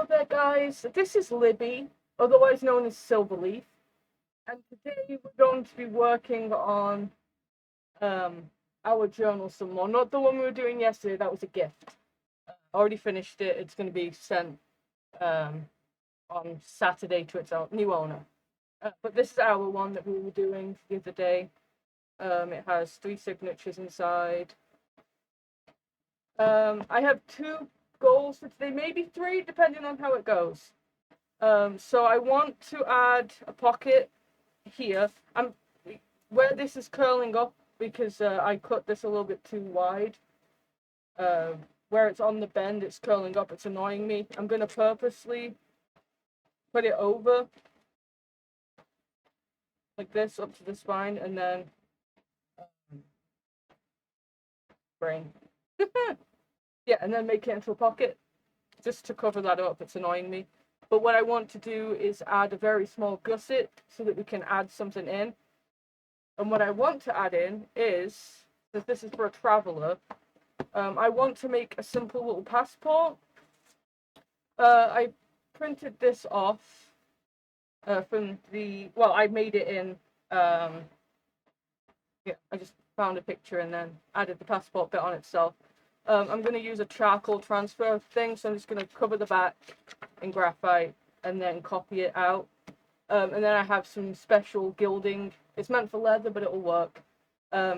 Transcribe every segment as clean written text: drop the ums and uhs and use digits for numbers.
Hello there guys, this is Libby, otherwise known as Silverlief, and today we're going to be working on our journal some more. Not the one we were doing yesterday, that was a gift. I already finished it, it's going to be sent on Saturday to its new owner. But this is our one that we were doing the other day. It has 3 signatures inside. I have 2 goals for today, maybe 3, depending on how it goes. So I want to add a pocket here. Where this is curling up because I cut this a little bit too wide. Where it's on the bend, it's curling up. It's annoying me. I'm going to purposely put it over like this up to the spine, and then brain. Yeah, and then make it into a pocket just to cover that up. It's annoying me. But what I want to do is add a very small gusset so that we can add something in. And what I want to add in is, that this is for a traveler, I want to make a simple little passport. I printed this off from the, well, I made it in, yeah, I just found a picture and then added the passport bit on itself. I'm going to use a charcoal transfer thing, so I'm just going to cover the back in graphite and then copy it out. And then I have some special gilding. It's meant for leather, but it'll work.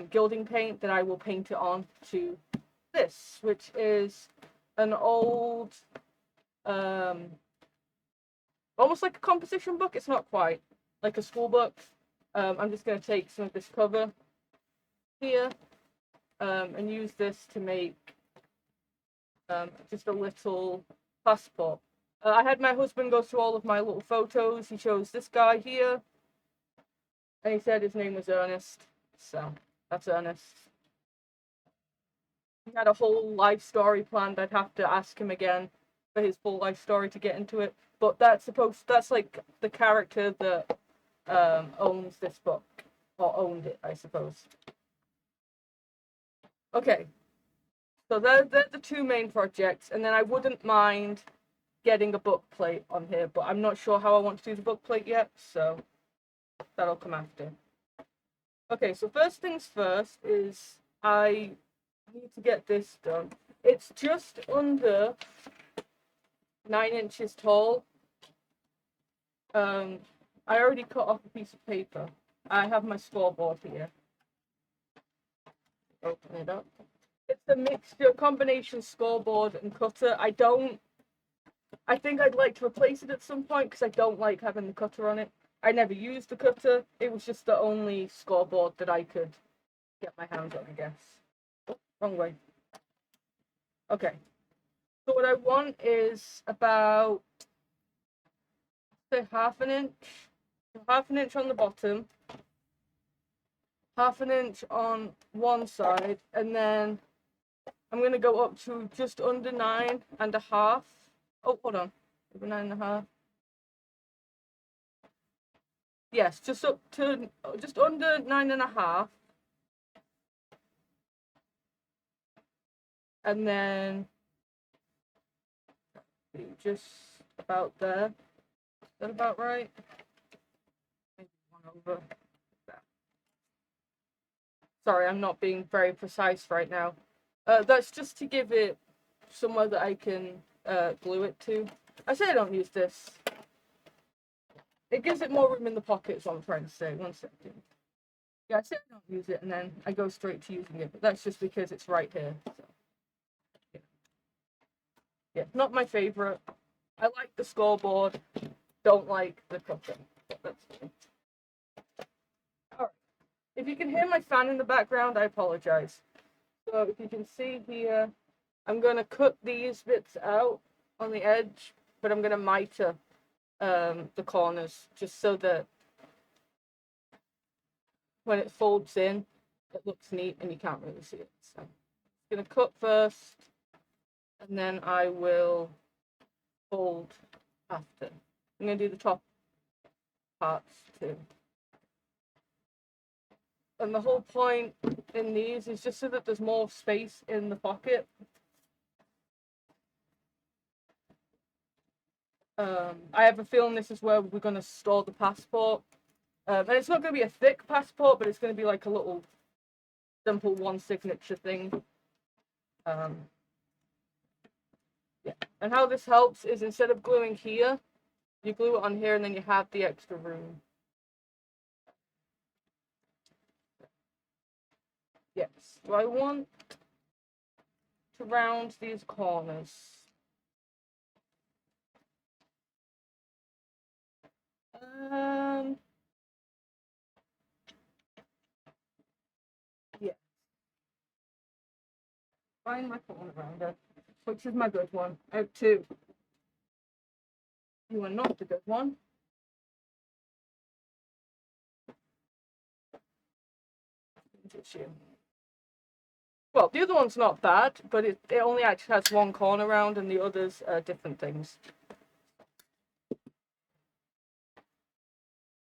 Gilding paint that I will paint it on to this, which is an old, almost like a composition book. It's not quite like a school book. I'm just going to take some of this cover here and use this to make just a little passport. I had my husband go through all of my little photos. He chose this guy here, and he said his name was Ernest, so that's Ernest. He had a whole life story planned. I'd have to ask him again for his full life story to get into it, but that's like the character that owns this book, or owned it, I suppose. Okay, so they're the 2 main projects, and then I wouldn't mind getting a book plate on here, but I'm not sure how I want to do the book plate yet, so that'll come after. Okay, so first things first is I need to get this done. It's just under 9 inches tall. I already cut off a piece of paper. I have my scoreboard here. Open it up. It's a mixture, combination scoreboard and cutter. I think I'd like to replace it at some point because I don't like having the cutter on it. I never used the cutter. It was just the only scoreboard that I could get my hands on, I guess. Oh, wrong way. Okay. So what I want is about, say, half an inch on the bottom, half an inch on one side, and then I'm going to go up to just under 9.5. Oh, hold on. 9.5. Yes, just up to just under 9.5. And then just about there. Is that about right? Maybe one over there. Sorry, I'm not being very precise right now. That's just to give it somewhere that I can glue it to. I say I don't use this. It gives it more room in the pocket, is what I'm trying to say. 1 second. Yeah, I say I don't use it, and then I go straight to using it, but that's just because it's right here. So. Yeah, not my favorite. I like the scoreboard, don't like the cutter. That's cool. Alright. If you can hear my fan in the background, I apologize. So if you can see here, I'm going to cut these bits out on the edge, but I'm going to miter the corners just so that when it folds in, it looks neat and you can't really see it. So I'm going to cut first, and then I will fold after. I'm going to do the top parts too. And the whole point in these is just so that there's more space in the pocket. I have a feeling this is where we're going to store the passport. And it's not going to be a thick passport, but it's going to be like a little simple one signature thing. Yeah. And how this helps is instead of gluing here, you glue it on here and then you have the extra room. Yes. Do I want to round these corners? Yeah. Find my corner rounder, which is my good one. I have two. You are not the good one. Well, the other one's not bad, but it only actually has one corner round and the others are different things.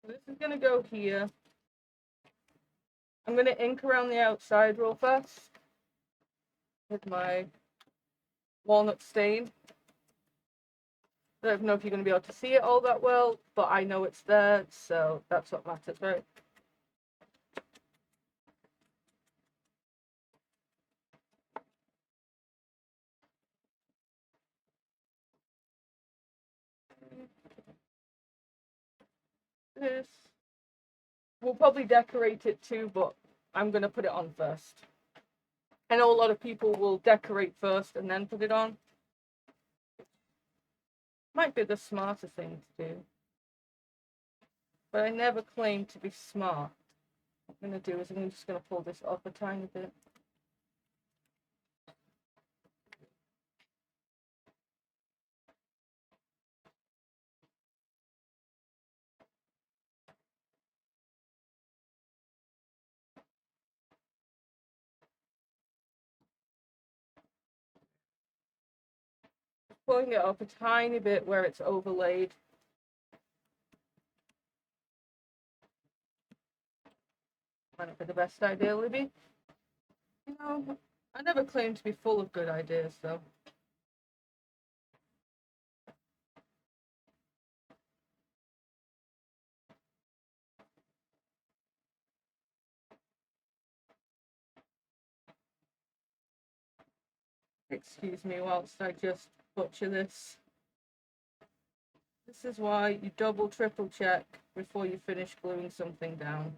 So this is going to go here. I'm going to ink around the outside real fast with my walnut stain. I don't know if you're going to be able to see it all that well, but I know it's there, so that's what matters, right? This. We'll probably decorate it too, but I'm going to put it on first. I know a lot of people will decorate first and then put it on. Might be the smarter thing to do. But I never claim to be smart. What I'm going to do is I'm just going to pull this up a tiny bit. Pulling it up a tiny bit where it's overlaid. Might not be the best idea, Libby. You know, I never claim to be full of good ideas, though. Excuse me whilst I just butcher this. This is why you double, triple check before you finish gluing something down.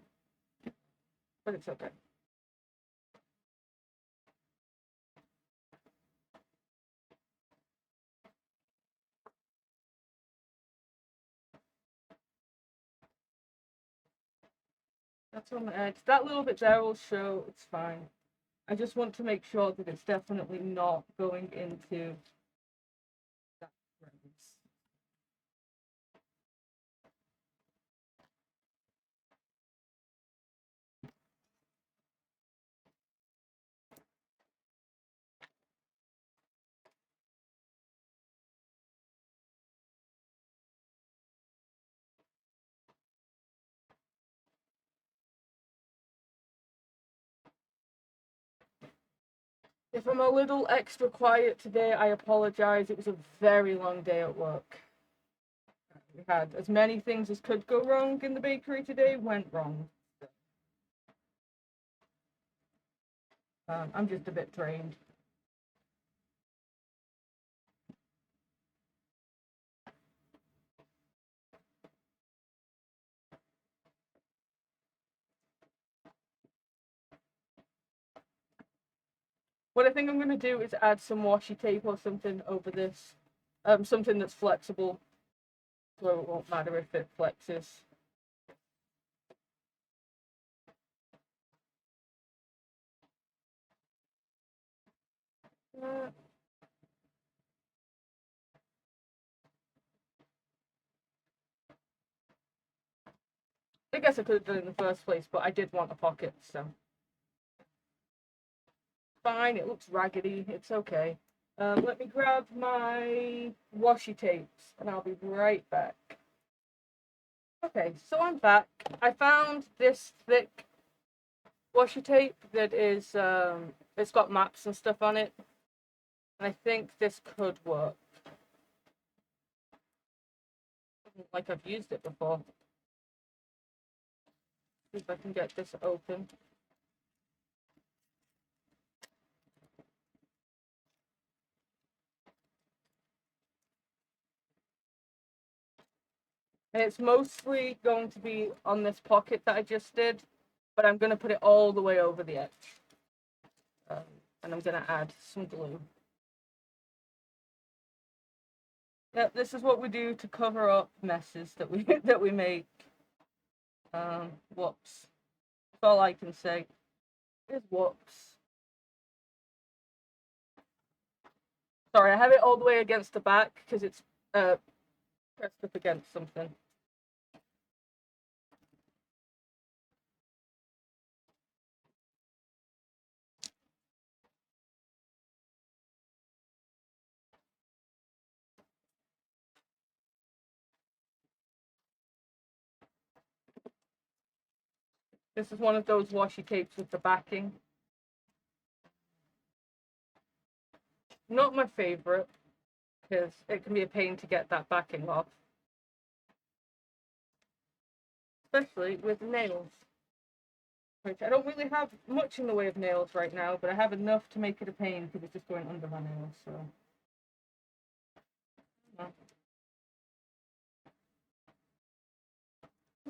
But it's okay. That's on the edge. That little bit there will show, it's fine. I just want to make sure that it's definitely not going into that crease. If I'm a little extra quiet today, I apologize. It was a very long day at work. We had as many things as could go wrong in the bakery today went wrong. I'm just a bit drained. What I think I'm going to do is add some washi tape or something over this. Something that's flexible, so it won't matter if it flexes. I guess I could have done it in the first place, but I did want a pocket, so. Fine, it looks raggedy, it's okay. Let me grab my washi tapes and I'll be right back. Okay, so I'm back. I found this thick washi tape that is, it's got maps and stuff on it. And I think this could work. like I've used it before. See if I can get this open. And it's mostly going to be on this pocket that I just did, but I'm going to put it all the way over the edge. And I'm going to add some glue. Yeah, this is what we do to cover up messes that we make. Whoops. That's all I can say is whoops. Sorry, I have it all the way against the back because it's pressed up against something. This is one of those washi tapes with the backing. Not my favorite, because it can be a pain to get that backing off. Especially with nails. Which I don't really have much in the way of nails right now, but I have enough to make it a pain because it's just going under my nails, so.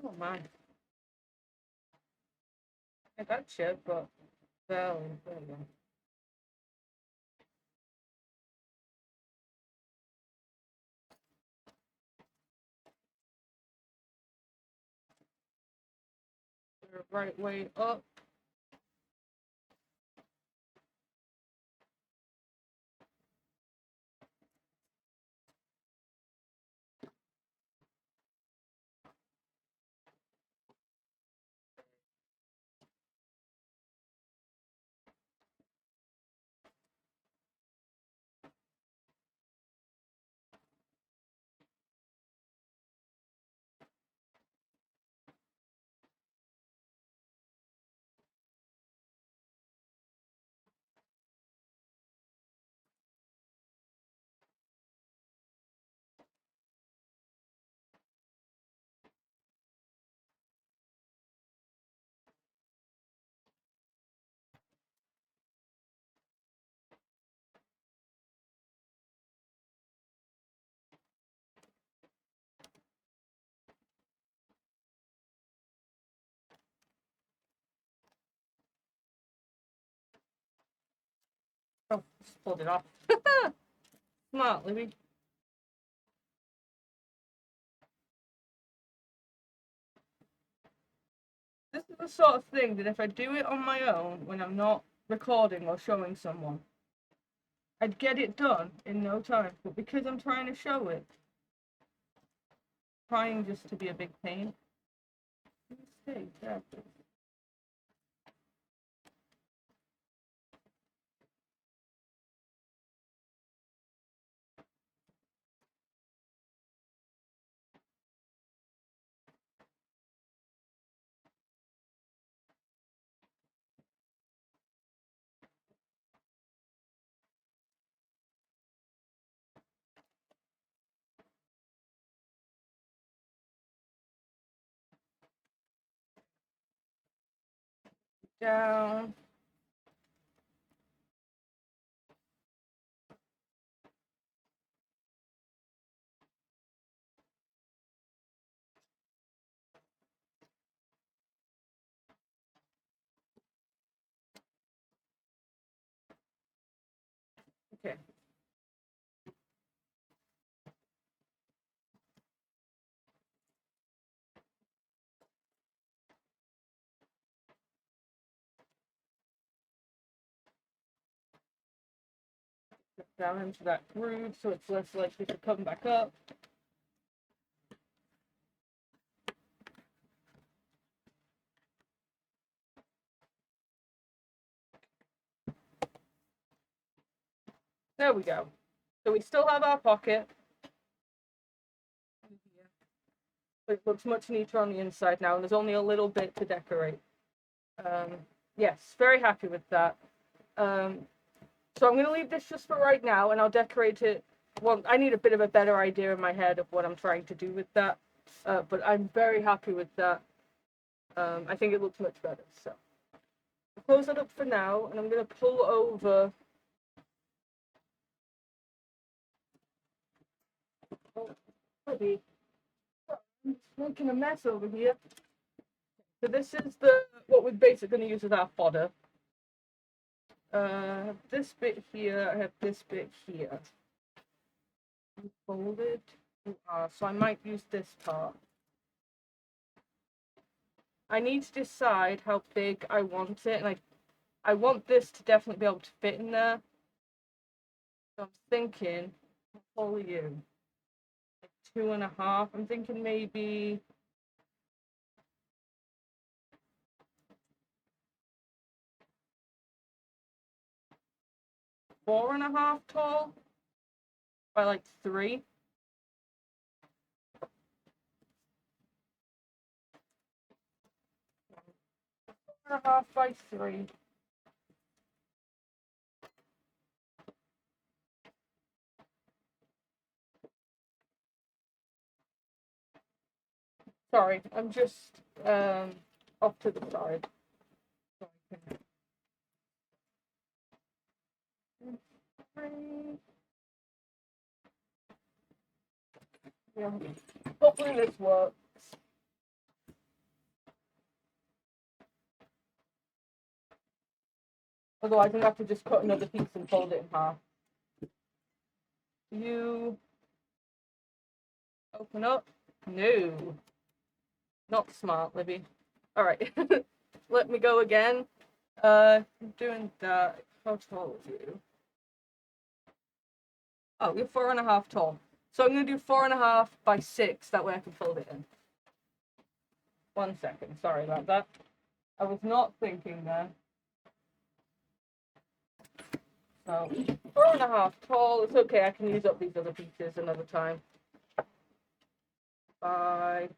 Oh my. I got you, but well, there we go. The right way up. Oh, just pulled it off. Smart, Libby. This is the sort of thing that if I do it on my own when I'm not recording or showing someone, I'd get it done in no time. But because I'm trying to show it, trying just to be a big pain. Stay there, please. Down. Okay. Down into that groove so it's less likely to come back up. There we go. So we still have our pocket. But it looks much neater on the inside now, and there's only a little bit to decorate. Yes, very happy with that. So I'm going to leave this just for right now, and I'll decorate it well, I need a bit of a better idea in my head of what I'm trying to do with that. But I'm very happy with that. I think it looks much better. So I'll close that up for now, and I'm going to pull over. Oh, maybe. I'm making a mess over here. So this is what we're basically going to use as our fodder. I have this bit here. I have this bit here. Folded. So I might use this part. I need to decide how big I want it, and I want this to definitely be able to fit in there. So I'm thinking, how are you? Like 2.5. I'm thinking maybe 4.5 tall by like 3. 4.5 by 3. Sorry, I'm just off to the side. Yeah. Hopefully this works. Otherwise, I'm going to have to just cut another piece and fold it in half. You open up. No. Not smart, Libby. All right. Let me go again. I'm doing that. How tall are you? Oh, you're 4.5 tall. So I'm going to do 4.5 by 6. That way I can fold it in. 1 second. Sorry about that. I was not thinking there. So 4.5 tall. It's okay. I can use up these other pieces another time. 5.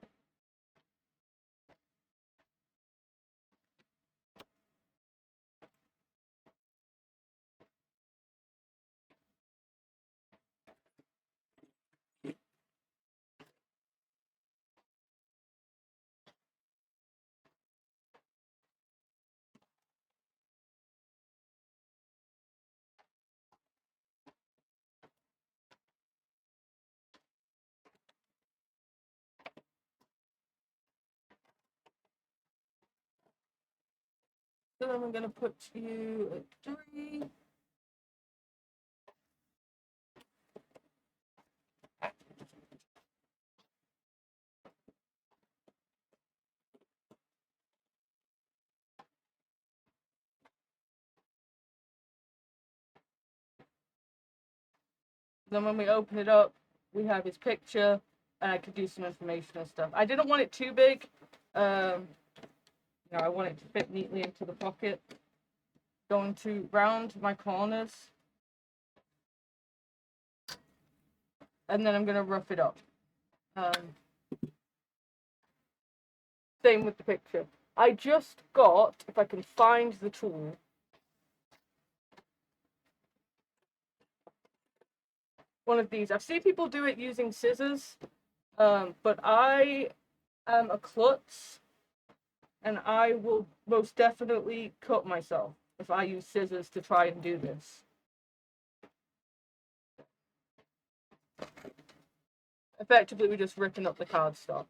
So then I'm going to put you at 3. Then when we open it up, we have his picture, and I could do some informational stuff. I didn't want it too big. I want it to fit neatly into the pocket. Going to round my corners. And then I'm going to rough it up. Same with the picture. I just got, if I can find the tool, one of these. I've seen people do it using scissors, but I am a klutz, and I will most definitely cut myself if I use scissors to try and do this. Effectively, we're just ripping up the cardstock.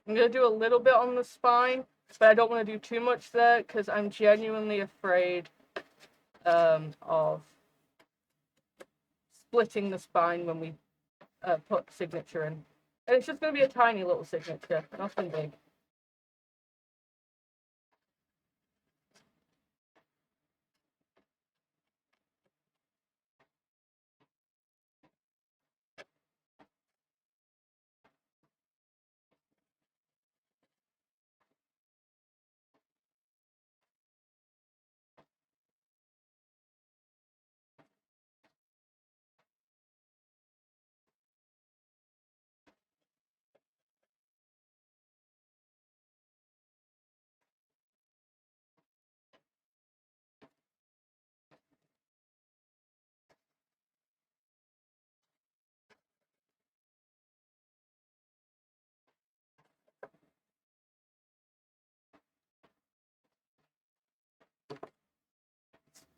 I'm going to do a little bit on the spine, but I don't want to do too much there because I'm genuinely afraid of splitting the spine when we put the signature in. And it's just going to be a tiny little signature, nothing big.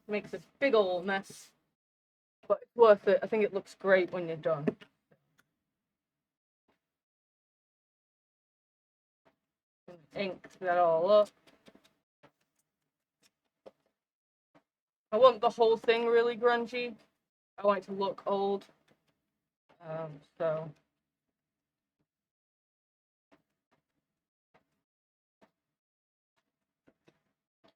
Makes this big old mess, but it's worth it. I think it looks great when you're done. Ink that all up. I want the whole thing really grungy. I want it to look old. So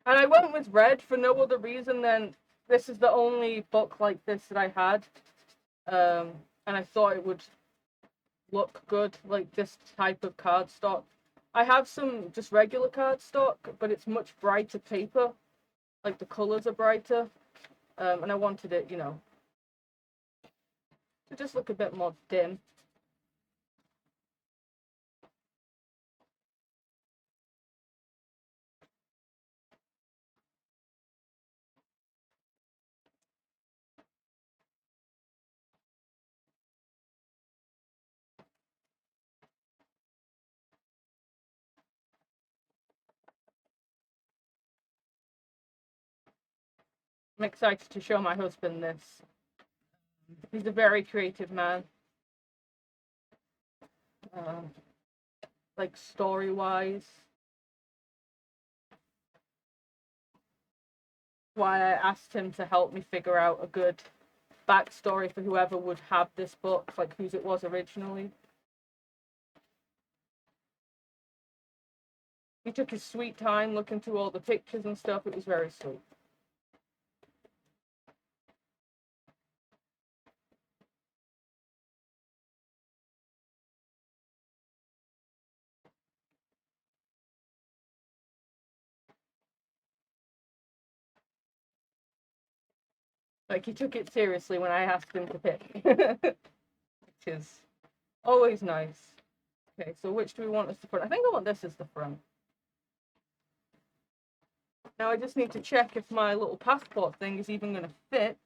and I went with red for no other reason than this is the only book like this that I had. And I thought it would look good, like this type of cardstock. I have some just regular cardstock, but it's much brighter paper. Like the colors are brighter. And I wanted it, you know, to just look a bit more dim. I'm excited to show my husband this. He's a very creative man. Like story-wise. Why I asked him to help me figure out a good backstory for whoever would have this book, like whose it was originally. He took his sweet time looking through all the pictures and stuff. It was very sweet. Like, he took it seriously when I asked him to pick, which is always nice. Okay, so which do we want as the front? I think I want this as the front. Now I just need to check if my little passport thing is even going to fit.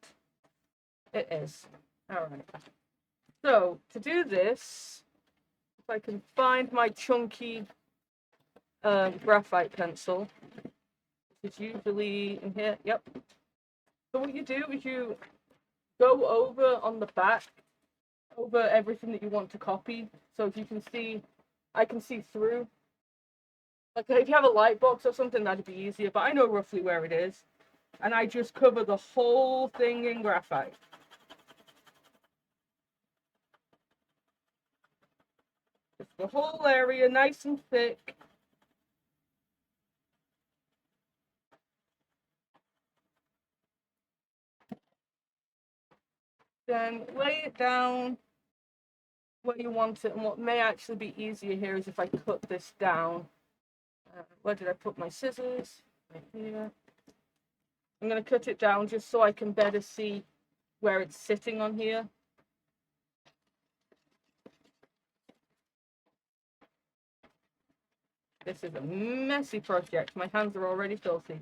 It is. All right. So to do this, if I can find my chunky graphite pencil, which is usually in here. Yep. So what you do is you go over on the back, over everything that you want to copy. So if you can see, I can see through. Like if you have a light box or something, that'd be easier, but I know roughly where it is. And I just cover the whole thing in graphite. Just the whole area, nice and thick. Then lay it down where you want it, and what may actually be easier here is if I cut this down. Where did I put my scissors? Right here. I'm going to cut it down just so I can better see where it's sitting on here. This is a messy project. My hands are already filthy.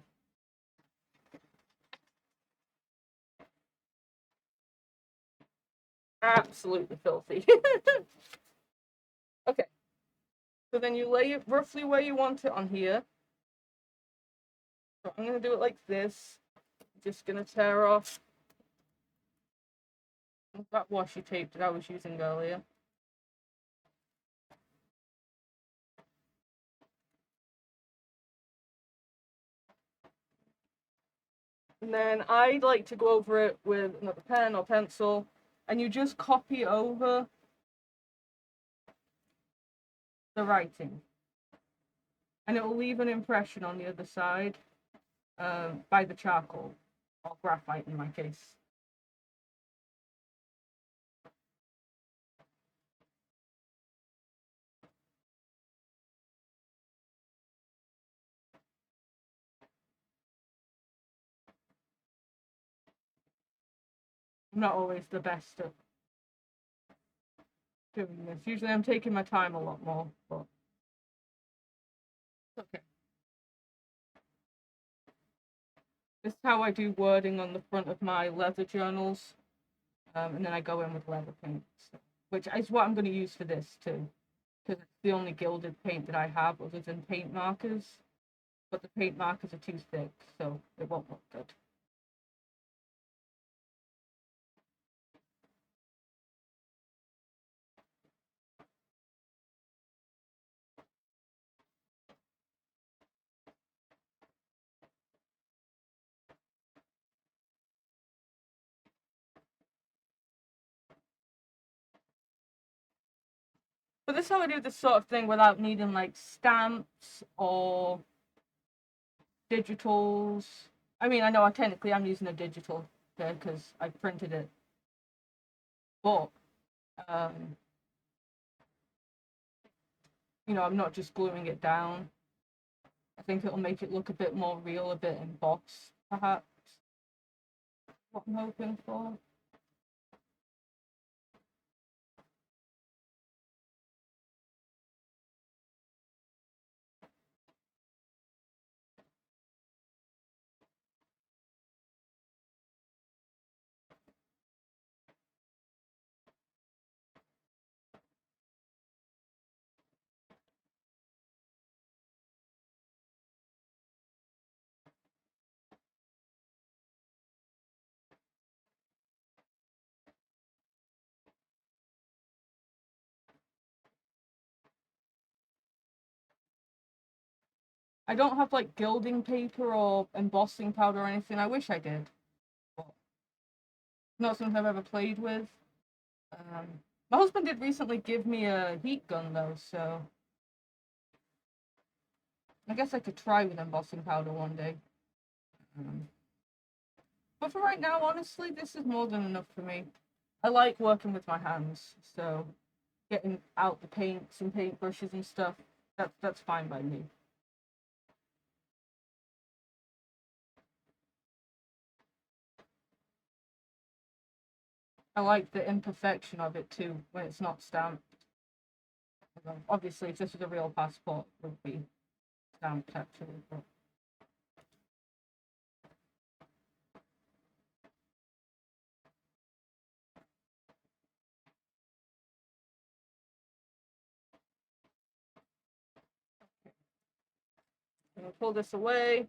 Absolutely filthy. Okay. So then you lay it roughly where you want it on here. So I'm going to do it like this. Just going to tear off that washi tape that I was using earlier. And then I'd like to go over it with another pen or pencil, and you just copy over the writing. And it will leave an impression on the other side by the charcoal, or graphite in my case. I'm not always the best at doing this. Usually I'm taking my time a lot more, but okay. This is how I do wording on the front of my leather journals. And then I go in with leather paint, which is what I'm going to use for this too, because it's the only gilded paint that I have other than paint markers. But the paint markers are too thick, so it won't look good. But this is how I do this sort of thing without needing like stamps or digitals. I mean, I know I technically am using a digital there because I printed it, but you know, I'm not just gluing it down. I think it'll make it look a bit more real, a bit embossed, perhaps. What I'm hoping for. I don't have like gilding paper or embossing powder or anything. I wish I did. But not something I've ever played with. My husband did recently give me a heat gun though, so I guess I could try with embossing powder one day. But for right now, honestly, this is more than enough for me. I like working with my hands, so getting out the paints and paintbrushes and stuff, that's fine by me. I like the imperfection of it too when it's not stamped. Obviously, if this was a real passport, it would be stamped actually. But... I'm gonna pull this away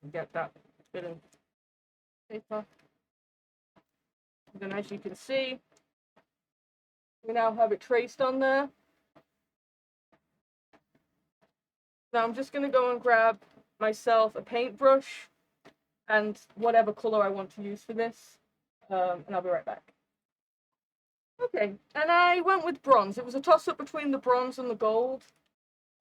and get that bit of paper. And then, as you can see, we now have it traced on there. Now I'm just gonna go and grab myself a paintbrush and whatever color I want to use for this, and I'll be right back. Okay, and I went with bronze. It was a toss-up between the bronze and the gold.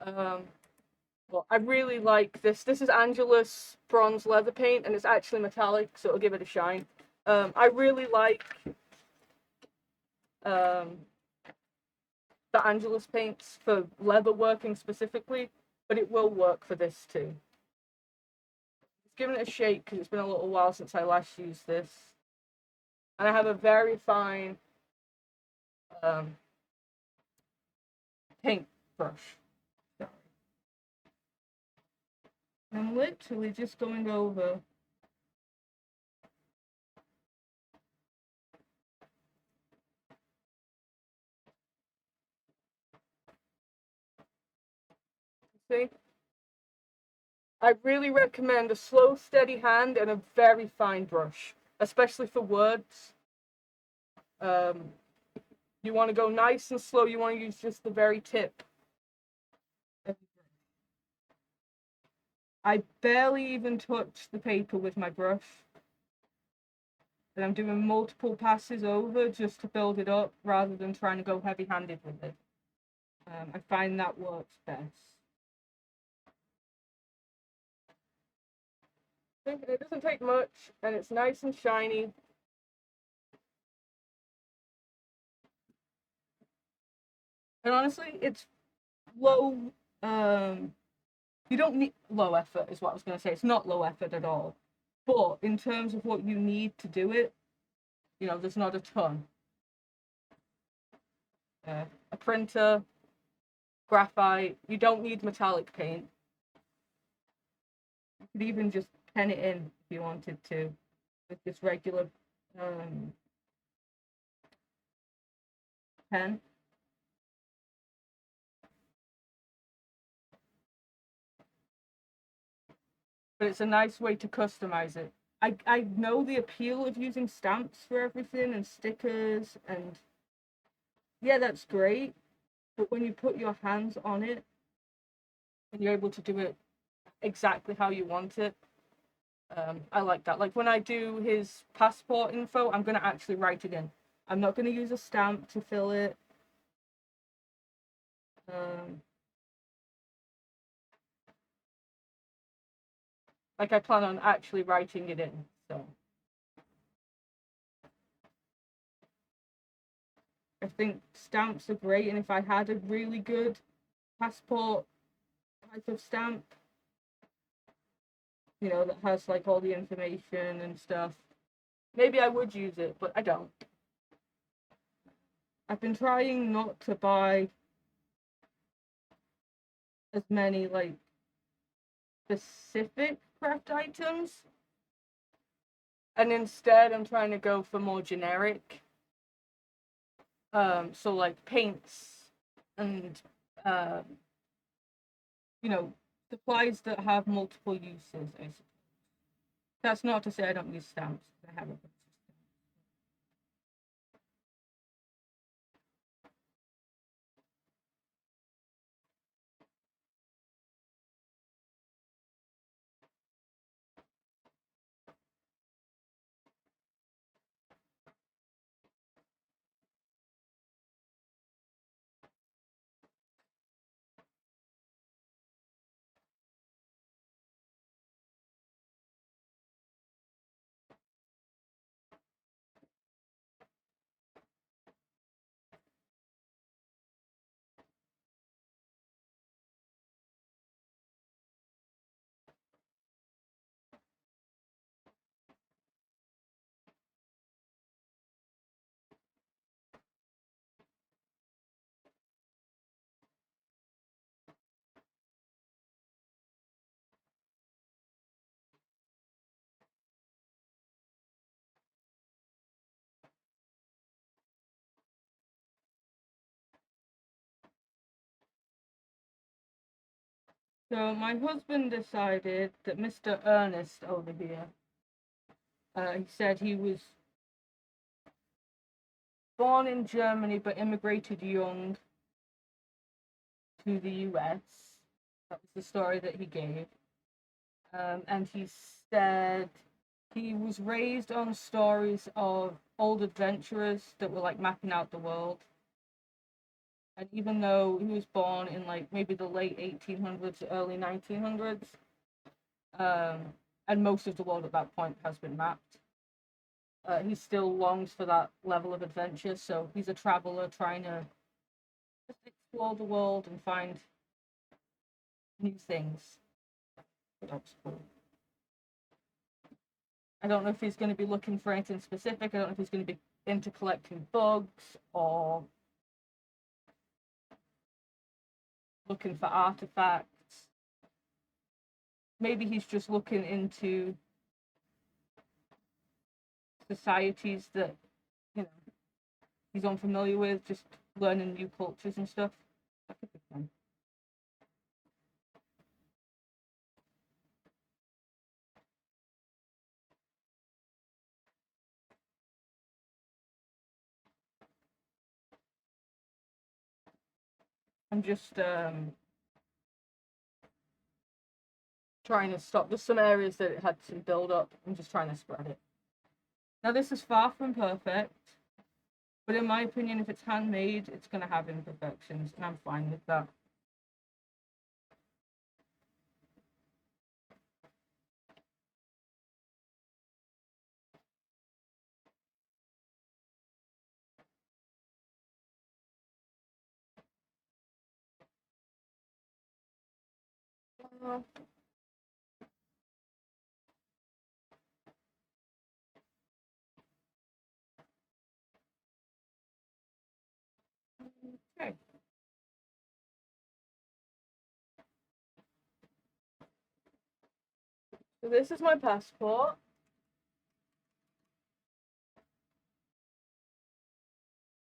Well, I really like this. This is Angelus bronze leather paint, and it's actually metallic, so it'll give it a shine. I really like the Angelus paints for leather working specifically, but it will work for this too. Just giving it a shake because it's been a little while since I last used this. And I have a very fine paint brush. Sorry. I'm literally just going over see? I really recommend a slow, steady hand and a very fine brush, especially for words. You want to go nice and slow. You want to use just the very tip. I barely even touch the paper with my brush. And I'm doing multiple passes over just to build it up rather than trying to go heavy-handed with it. I find that works best. It doesn't take much, and it's nice and shiny. And honestly, it's low. You don't need low effort, is what I was going to say. It's not low effort at all. But in terms of what you need to do it, you know, there's not a ton. A printer, graphite. You don't need metallic paint. You could even just pen it in if you wanted to with this regular pen. But it's a nice way to customize it. I know the appeal of using stamps for everything and stickers, and yeah, that's great. But when you put your hands on it and you're able to do it exactly how you want it, I like that. Like when I do his passport info, I'm going to actually write it in. I'm not going to use a stamp to fill it. Like I plan on actually writing it in, so. I think stamps are great, and if I had a really good passport type of stamp, you know, that has like all the information and stuff, maybe I would use it, but I don't. I've been trying not to buy as many like specific craft items, and instead I'm trying to go for more generic. So like paints and you know, supplies that have multiple uses, I suppose. That's not to say I don't use stamps. I have a bunch of stamps. So my husband decided that Mr. Ernest over here, he said he was born in Germany but immigrated young to the US. That was the story that he gave. And he said he was raised on stories of old adventurers that were like mapping out the world. And even though he was born in like maybe the late 1800s, early 1900s, and most of the world at that point has been mapped, he still longs for that level of adventure. So he's a traveler trying to just explore the world and find new things. That's cool. I don't know if he's going to be looking for anything specific. I don't know if he's going to be into collecting bugs or looking for artifacts. Maybe he's just looking into societies that, you know, he's unfamiliar with, just learning new cultures and stuff. That could be fun. I'm just trying to stop. There's some areas that it had some build up. I'm just trying to spread it. Now this is far from perfect, but in my opinion, if it's handmade, it's going to have imperfections, and I'm fine with that. Okay. So this is my passport.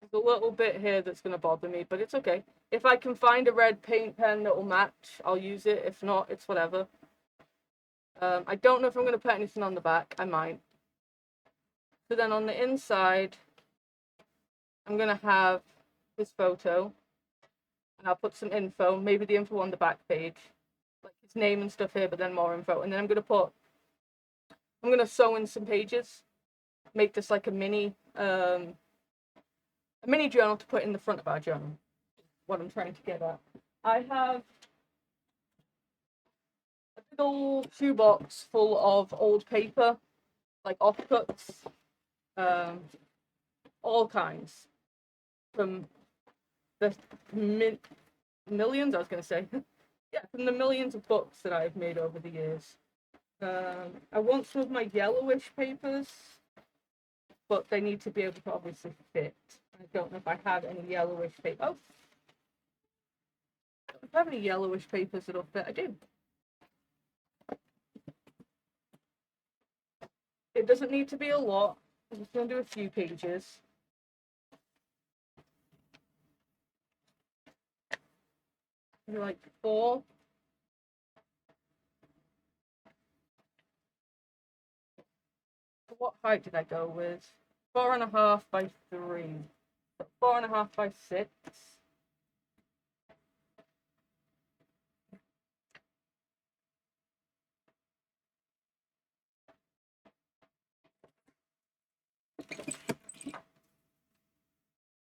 There's a little bit here that's going to bother me, but it's okay. If I can find a red paint pen that will match, I'll use it. If not, it's whatever. I don't know if I'm going to put anything on the back. I might. So then on the inside, I'm going to have this photo. And I'll put some info, maybe the info on the back page. Like his name and stuff here, but then more info. And then I'm going to sew in some pages. Make this like a mini a mini journal to put in the front of our journal. What I'm trying to get at. I have a big old shoebox full of old paper, like offcuts, all kinds, from the millions, I was going to say. Yeah, from the millions of books that I've made over the years. I want some of my yellowish papers, but they need to be able to obviously fit. I don't know if I have any yellowish paper. Oh, if I have any yellowish papers that'll fit, I do. It doesn't need to be a lot. I'm just going to do a few pages. Maybe like 4. What height did I go with? 4.5 by 3. 4.5 by 6.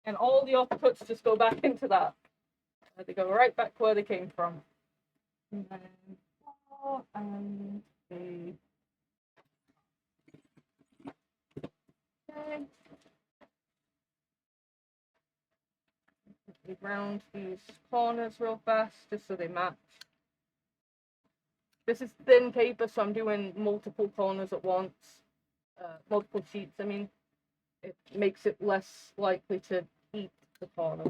And all the offcuts just go back into that. They go right back where they came from. And then 4 and 3. Okay. Round these corners real fast just so they match. This is thin paper, so I'm doing multiple corners at once. Multiple sheets, I mean. It makes it less likely to eat the corner.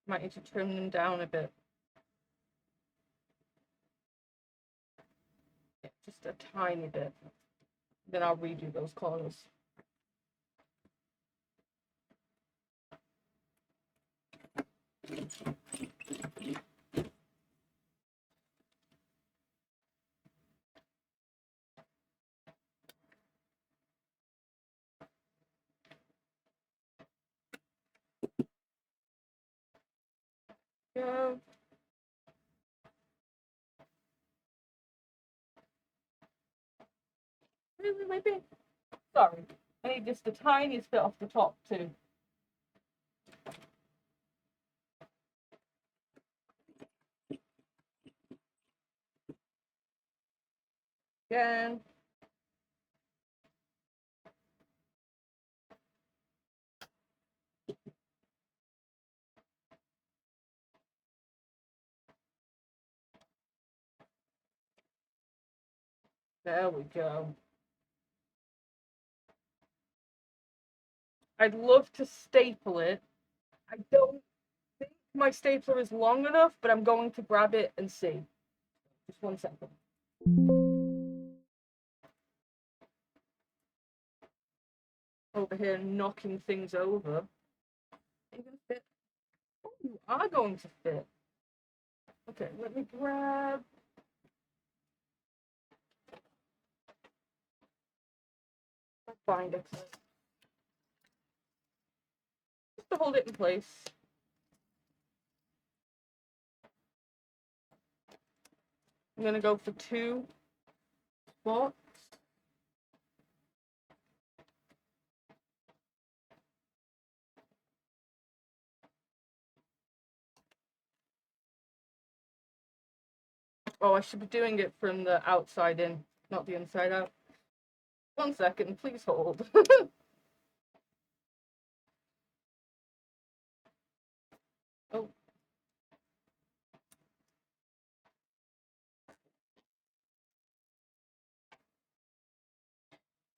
Might need to trim them down a bit. Yeah, just a tiny bit. Then I'll redo those corners. Yeah. Really, maybe? Sorry. I need just the tiniest bit off the top too. Again. There we go. I'd love to staple it. I don't think my stapler is long enough, but I'm going to grab it and see. Just 1 second. Over here knocking things over. Are you going to fit? Oh, you are going to fit. Okay, let me grab. my binder clip. Just to hold it in place. I'm going to go for 2 spots. Oh, I should be doing it from the outside in, not the inside out. 1 second, please hold. Oh.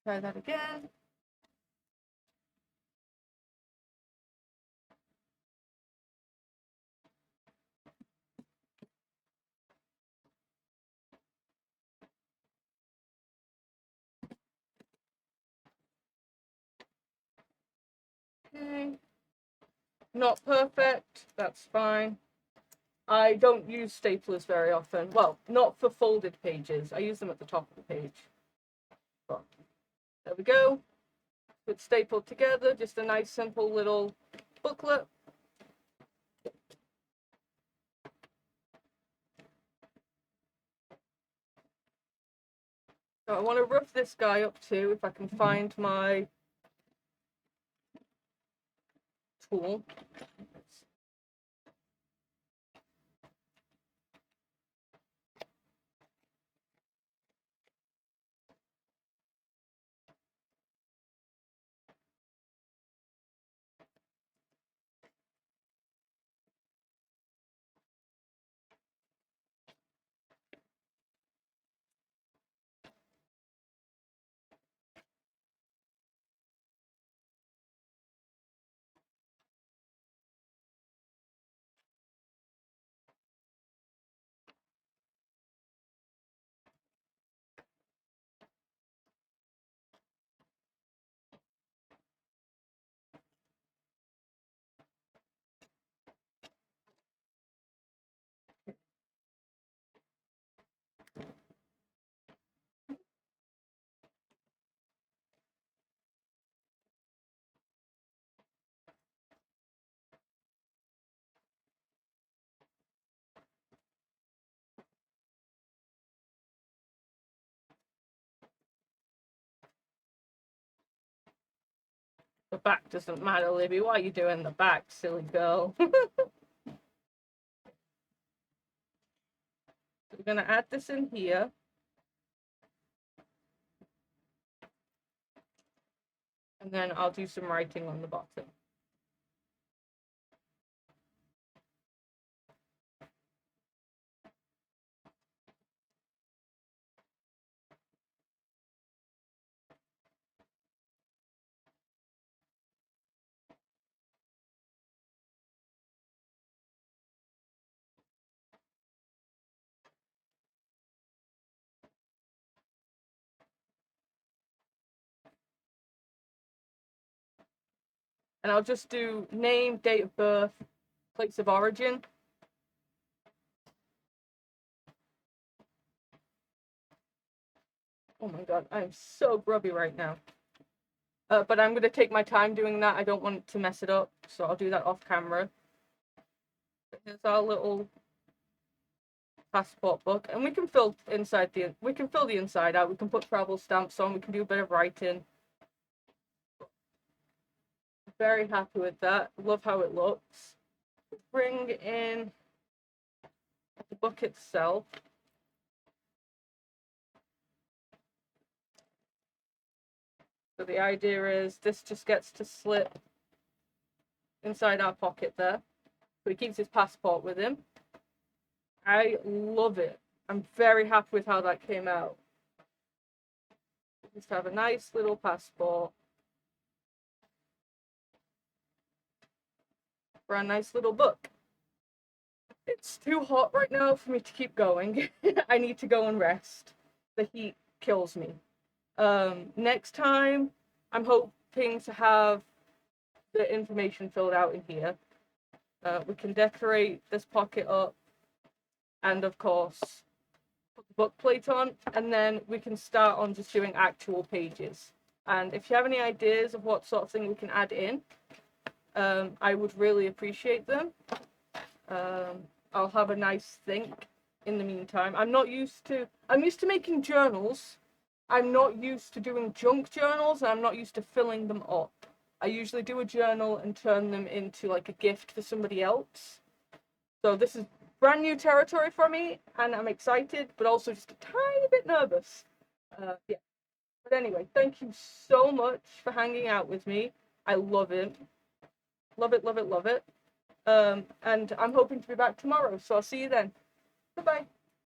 Try that again. Okay. Not perfect, that's fine. I don't use staplers very often. Well, not for folded pages. I use them at the top of the page. But there we go. It's stapled together, just a nice simple little booklet. So I want to rough this guy up too, if I can find my tool. The back doesn't matter, Libby. Why are you doing the back, silly girl? So we're going to add this in here. And then I'll do some writing on the bottom. And I'll just do name, date of birth, place of origin. Oh my god, I'm so grubby right now. But I'm going to take my time doing that. I don't want to mess it up, so I'll do that off camera. Here's our little passport book, and we can fill the inside out. We can put travel stamps on. We can do a bit of writing. Very happy with that. Love how it looks. Bring in the book itself. So the idea is this just gets to slip inside our pocket there. So he keeps his passport with him. I love it. I'm very happy with how that came out. Just have a nice little passport for a nice little book. It's too hot right now for me to keep going. I need to go and rest. The heat kills me. Next time, I'm hoping to have the information filled out in here. We can decorate this pocket up and, of course, put the book plate on, and then we can start on just doing actual pages. And if you have any ideas of what sort of thing we can add in, I would really appreciate them. I'll have a nice think in the meantime. I'm used to making journals. I'm not used to doing junk journals, and I'm not used to filling them up. I usually do a journal and turn them into like a gift for somebody else. So this is brand new territory for me, and I'm excited, but also just a tiny bit nervous. Yeah. But anyway, thank you so much for hanging out with me. I love it. Love it, love it, love it. And I'm hoping to be back tomorrow, so I'll see you then. Bye-bye.